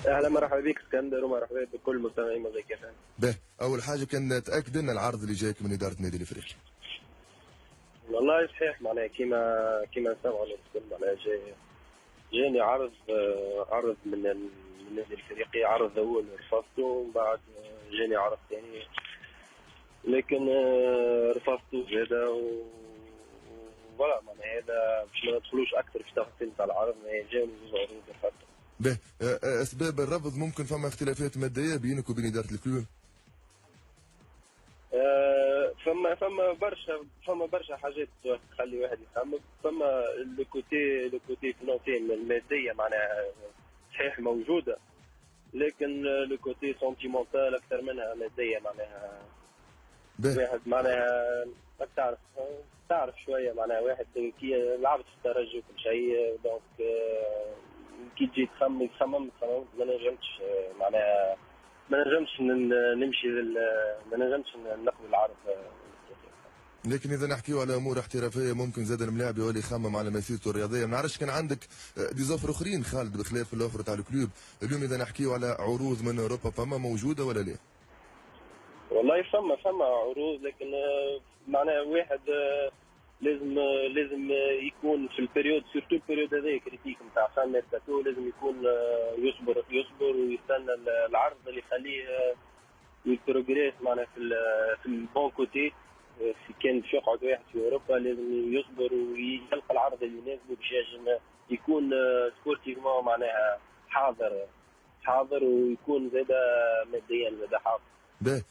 اهلا مرحبا بك اسكندر، ومرحبا بكل مستمعين مزيكا فان. به اول حاجه كان تاكد لنا العرض اللي جايك من اداره النادي الافريقي. والله صحيح معناها كيما نسمعوا الكل معناها جاني عرض عرض من النادي الافريقي، عرض اول رفضته، ومن بعد جاني عرض ثاني لكن رفضته زاده ولا معناها هذا باش ما ندخلوش اكثر في تفاصيل تاع العرض، ما جاني زوج عروض رفضته. به اسباب الرفض ممكن فما اختلافات ماديه بينك وبين اداره الكلوب؟ فما برشا حاجات تخلي واحد يخمم. فما لو كوتي فينونسي الماديه معناها صحيح موجوده، لكن لو كوتي سونتيمونتال اكثر منها ماديه معناها. به واحد معناها ما تعرف شويه معناها واحد كي لعبت في الترجي وكل شيء دونك كي تجي تخمم ما نجمتش معناها ما نجمش نمشي ما نجمش نقبل العرض. لكن اذا نحكيو على امور احترافيه ممكن زاد الملاعب يولي يخمم على مسيرته الرياضيه، ما نعرفش كان عندك دي زوفر اخرين خالد بخلاف الاوفر تاع الكلوب. اليوم اذا نحكيو على عروض من اوروبا فما موجوده ولا لا؟ والله فما عروض، لكن معناها واحد لازم يكون في البريود، سورتو البريود هذا كريتيك نتاع فان ميركاتو، لازم يكون يصبر ويستنى العرض اللي يخليه يبروغريس معناها في البون كوتي. في كان باش يقعد واحد في اوروبا لازم يصبر ويلقى العرض اللي يناسبه باش يكون سبورتيفمون معناها حاضر ويكون زاد ماديا زاد حاضر. به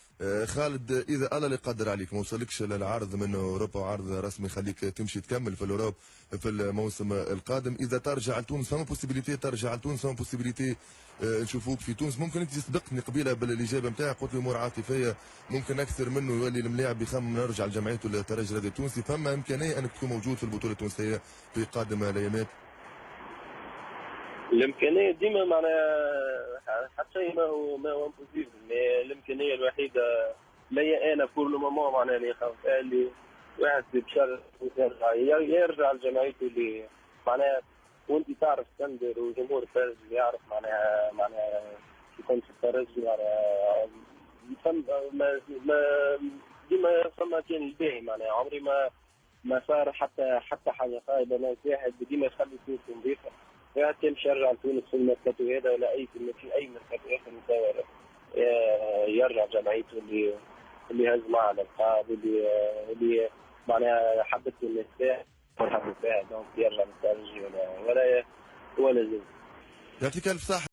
خالد اذا الله اللي قدر عليك ما وصلكش للعرض من اوروبا وعرض رسمي يخليك تمشي تكمل في الاوروب في الموسم القادم، اذا ترجع لتونس فما بوسيبيليتي ترجع لتونس، فما بوسيبيليتي نشوفوك في تونس؟ ممكن انت سبقتني قبيله بالاجابه نتاعك قلت لي امور عاطفيه ممكن اكثر منه يولي الملاعب يخمم يرجع لجمعيته الترجي الرياضي التونسي، فما امكانيه انك تكون موجود في البطوله التونسيه في قادم الايامات؟ الامكانيه ديما معناها حتى شيء ما هو امبوسيبل، الامكانيه الوحيده ليا انا بور لو مومون معناها اللي خاف اللي واحد بشر يرجع لجمعيته اللي معناها. وانت تعرف اسكندر وجمهور الترجي يعرف معناها يكون في الترجي معناها ديما فما كان الباهي معناها. عمري ما صار حتى حاجه خايبه. ناس واحد ديما يخلي فلوس نظيفه، واحد كان باش يرجع لتونس في الميركاتو هذا ولا في اي ميركاتو اخر مصور يرجع جمعيته اللي هز معنا الالقاب اللي معناها حبته الناس فيها فرحت فيها، دونك يرجع للترجي ولا زي. يعطيك الف صحه.